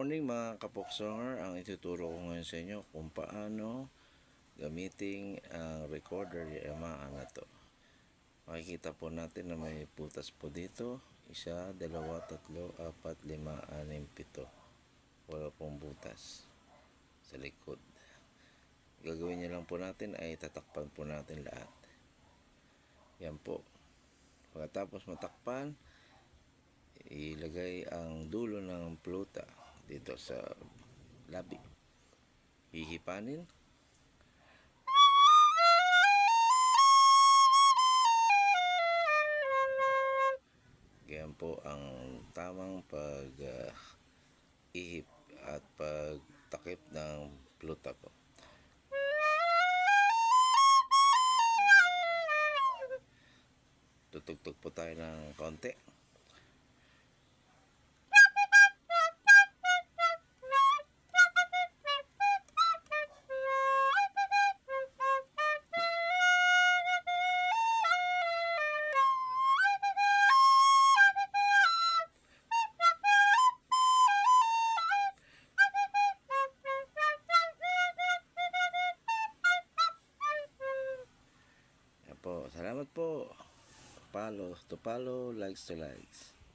Morning mga kapoksonger, ang ituturo ko ngayon sa inyo kung paano gamitin ang recorder Yamaha na to. Makikita po natin na may putas po dito. 1, 2, 3, 4, 5, 6, 7. Wala pong butas sa likod. Gagawin nyo lang po natin ay tatakpan po natin lahat. Yan po. Pagkatapos matakpan, ilagay ang dulo ng pluta dito sa labi. Hihipanin. Ganyan po ang tamang ihip at pagtakip ng pluta po. Tutugtog po tayo ng konti. Salamat po. To follow, likes to likes.